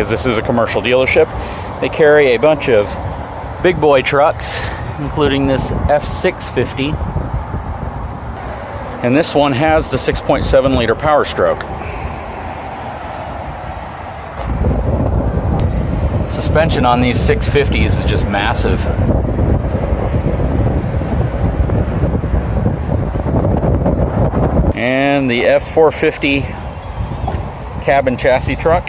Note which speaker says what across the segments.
Speaker 1: because this is a commercial dealership. They carry a bunch of big boy trucks, including this F650. And this one has the 6.7 liter Power Stroke. Suspension on these 650s is just massive. And the F450 cabin chassis truck.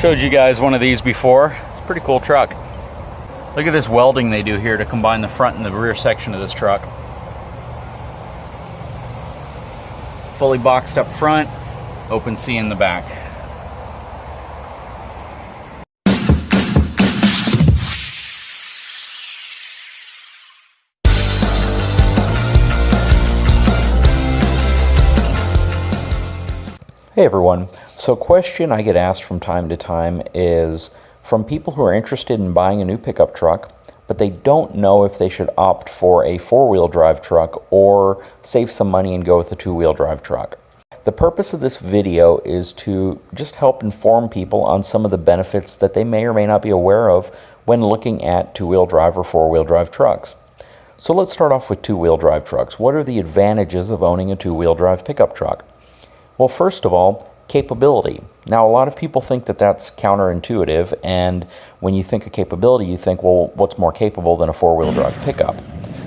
Speaker 1: Showed you guys one of these before. It's a pretty cool truck. Look at this welding they do here to combine the front and the rear section of this truck. Fully boxed up front, open C in the back.
Speaker 2: Hey everyone, so a question I get asked from time to time is from people who are interested in buying a new pickup truck, but they don't know if they should opt for a four-wheel drive truck or save some money and go with a two-wheel drive truck. The purpose of this video is to just help inform people on some of the benefits that they may or may not be aware of when looking at two-wheel drive or four-wheel drive trucks. So let's start off with two-wheel drive trucks. What are the advantages of owning a two-wheel drive pickup truck? Well, first of all, capability. Now, a lot of people think that that's counterintuitive, and when you think of capability, you think, well, what's more capable than a four-wheel drive pickup?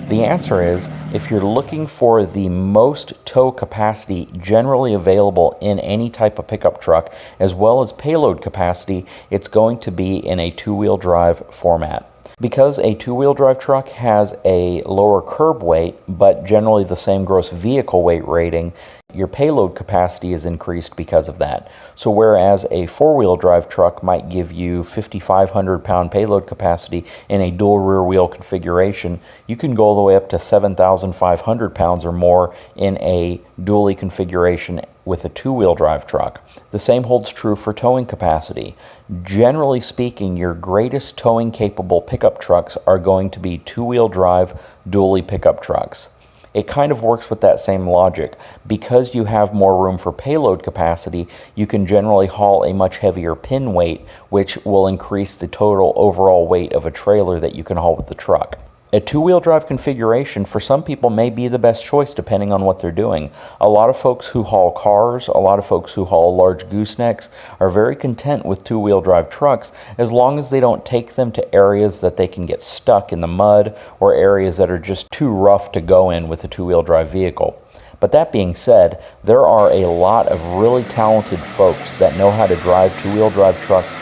Speaker 2: The answer is, if you're looking for the most tow capacity generally available in any type of pickup truck, as well as payload capacity, it's going to be in a two-wheel drive format. Because a two-wheel drive truck has a lower curb weight, but generally the same gross vehicle weight rating, your payload capacity is increased because of that. So whereas a four-wheel drive truck might give you 5,500 pound payload capacity in a dual rear wheel configuration, you can go all the way up to 7,500 pounds or more in a dually configuration with a two-wheel drive truck. The same holds true for towing capacity. Generally speaking, your greatest towing capable pickup trucks are going to be two-wheel drive dually pickup trucks. It kind of works with that same logic. Because you have more room for payload capacity, you can generally haul a much heavier pin weight, which will increase the total overall weight of a trailer that you can haul with the truck. A two-wheel drive configuration for some people may be the best choice depending on what they're doing. A lot of folks who haul cars, a lot of folks who haul large goosenecks are very content with two-wheel drive trucks as long as they don't take them to areas that they can get stuck in the mud or areas that are just too rough to go in with a two-wheel drive vehicle. But that being said, there are a lot of really talented folks that know how to drive two-wheel drive trucks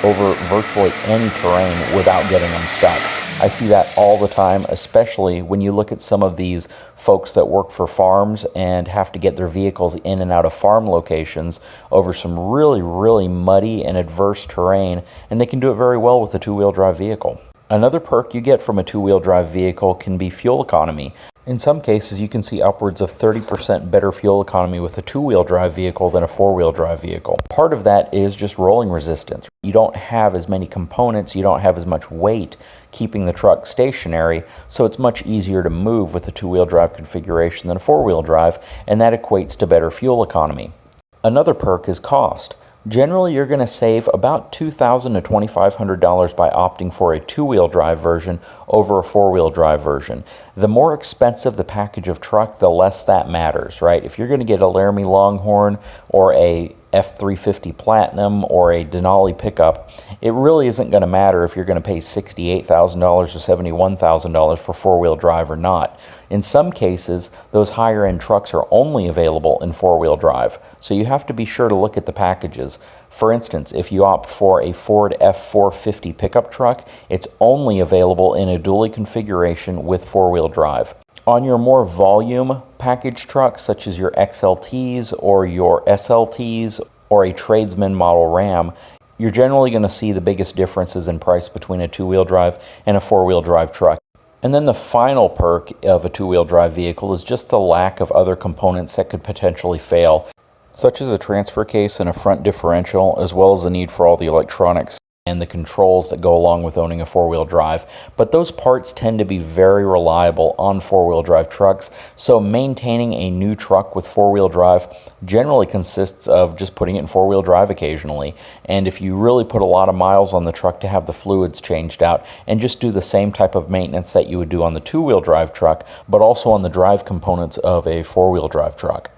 Speaker 2: over virtually any terrain without getting them stuck. I see that all the time, especially when you look at some of these folks that work for farms and have to get their vehicles in and out of farm locations over some really, really muddy and adverse terrain, and they can do it very well with a two-wheel drive vehicle. Another perk you get from a two-wheel drive vehicle can be fuel economy. In some cases, you can see upwards of 30% better fuel economy with a two-wheel drive vehicle than a four-wheel drive vehicle. Part of that is just rolling resistance. You don't have as many components, you don't have as much weight keeping the truck stationary, so it's much easier to move with a two-wheel drive configuration than a four-wheel drive, and that equates to better fuel economy. Another perk is cost. Generally, you're going to save about $2,000 to $2,500 by opting for a two-wheel drive version over a four-wheel drive version. The more expensive the package of truck, the less that matters, right? If you're going to get a Laramie Longhorn or a F350 Platinum or a Denali pickup, it really isn't going to matter if you're going to pay $68,000 or $71,000 for four-wheel drive or not. In some cases, those higher-end trucks are only available in four-wheel drive, so you have to be sure to look at the packages. For instance, if you opt for a Ford F450 pickup truck, it's only available in a dually configuration with four-wheel drive. On your more volume package trucks, such as your XLTs or your SLTs or a tradesman model Ram, you're generally going to see the biggest differences in price between a two-wheel drive and a four-wheel drive truck. And then the final perk of a two-wheel drive vehicle is just the lack of other components that could potentially fail, such as a transfer case and a front differential, as well as the need for all the electronics. and the controls that go along with owning a four-wheel drive, but those parts tend to be very reliable on four-wheel drive trucks, so maintaining a new truck with four-wheel drive generally consists of just putting it in four-wheel drive occasionally, and if you really put a lot of miles on the truck to have the fluids changed out and just do the same type of maintenance that you would do on the two-wheel drive truck, but also on the drive components of a four-wheel drive truck.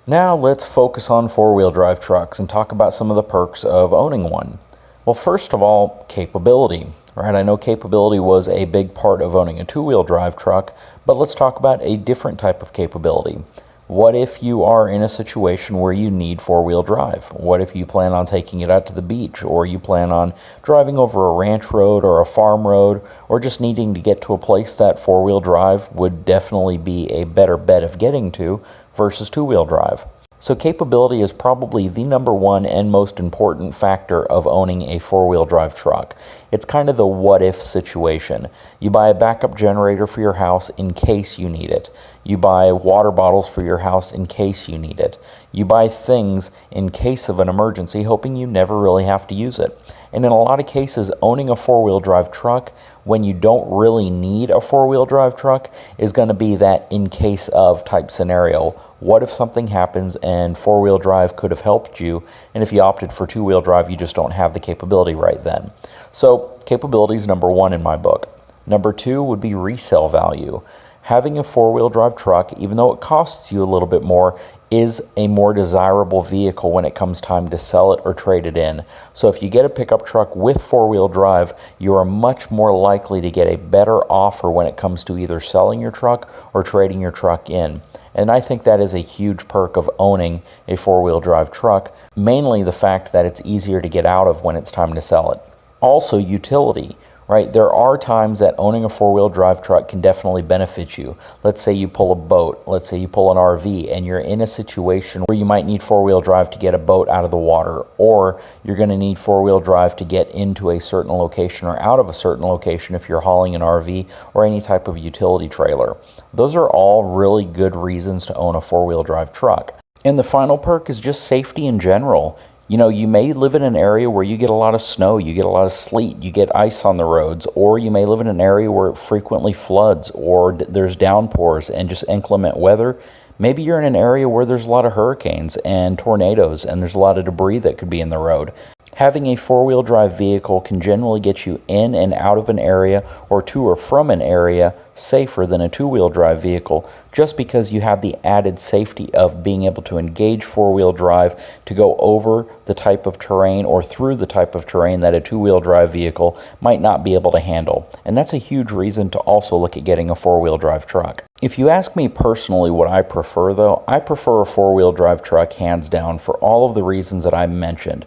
Speaker 2: Now let's focus on four-wheel drive trucks and talk about some of the perks of owning one. Well, first of all, capability, right? I know capability was a big part of owning a two-wheel drive truck, but let's talk about a different type of capability. What if you are in a situation where you need four-wheel drive? What if you plan on taking it out to the beach, or you plan on driving over a ranch road or a farm road, or just needing to get to a place that four-wheel drive would definitely be a better bet of getting to versus two-wheel drive? So capability is probably the number one and most important factor of owning a four-wheel drive truck. It's kind of the what-if situation. You buy a backup generator for your house in case you need it. You buy water bottles for your house in case you need it. You buy things in case of an emergency, hoping you never really have to use it. And in a lot of cases, owning a four-wheel drive truck when you don't really need a four-wheel drive truck is going to be that in case of type scenario. What if something happens and four-wheel drive could have helped you, and if you opted for two-wheel drive, you just don't have the capability right then? So capability is number one in my book. Number two would be resale value. Having a four-wheel drive truck, even though it costs you a little bit more, is a more desirable vehicle when it comes time to sell it or trade it in. So if you get a pickup truck with four-wheel drive, you are much more likely to get a better offer when it comes to either selling your truck or trading your truck in. And I think that is a huge perk of owning a four-wheel drive truck, mainly the fact that it's easier to get out of when it's time to sell it. Also, utility. Right? There are times that owning a four-wheel drive truck can definitely benefit you. Let's say you pull a boat, let's say you pull an RV, and you're in a situation where you might need four-wheel drive to get a boat out of the water, or you're going to need four-wheel drive to get into a certain location or out of a certain location if you're hauling an RV or any type of utility trailer. Those are all really good reasons to own a four-wheel drive truck. And the final perk is just safety in general. You know, you may live in an area where you get a lot of snow, you get a lot of sleet, you get ice on the roads, or you may live in an area where it frequently floods or there's downpours and just inclement weather. Maybe you're in an area where there's a lot of hurricanes and tornadoes and there's a lot of debris that could be in the road. Having a four-wheel drive vehicle can generally get you in and out of an area or to or from an area safer than a two-wheel drive vehicle, just because you have the added safety of being able to engage four-wheel drive to go over the type of terrain or through the type of terrain that a two-wheel drive vehicle might not be able to handle. And that's a huge reason to also look at getting a four-wheel drive truck. If you ask me personally what I prefer though, I prefer a four-wheel drive truck hands down for all of the reasons that I mentioned.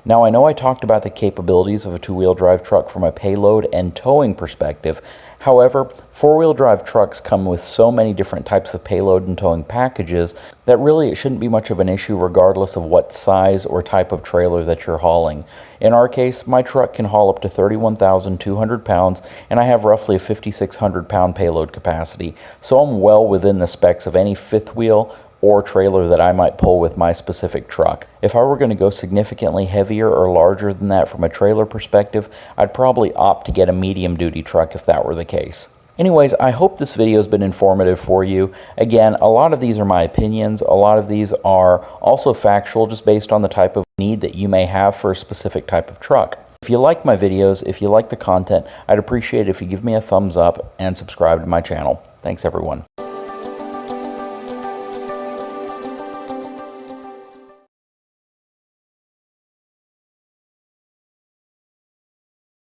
Speaker 2: Now, I know I talked about the capabilities of a two-wheel drive truck from a payload and towing perspective. However, four-wheel drive trucks come with so many different types of payload and towing packages that really it shouldn't be much of an issue regardless of what size or type of trailer that you're hauling. In our case, my truck can haul up to 31,200 pounds, and I have roughly a 5,600 pound payload capacity. So I'm well within the specs of any fifth wheel or trailer that I might pull with my specific truck. If I were going to go significantly heavier or larger than that from a trailer perspective, I'd probably opt to get a medium duty truck if that were the case. Anyways, I hope this video has been informative for you. Again, a lot of these are my opinions. A lot of these are also factual, just based on the type of need that you may have for a specific type of truck. If you like my videos, if you like the content, I'd appreciate it if you give me a thumbs up and subscribe to my channel. Thanks, everyone.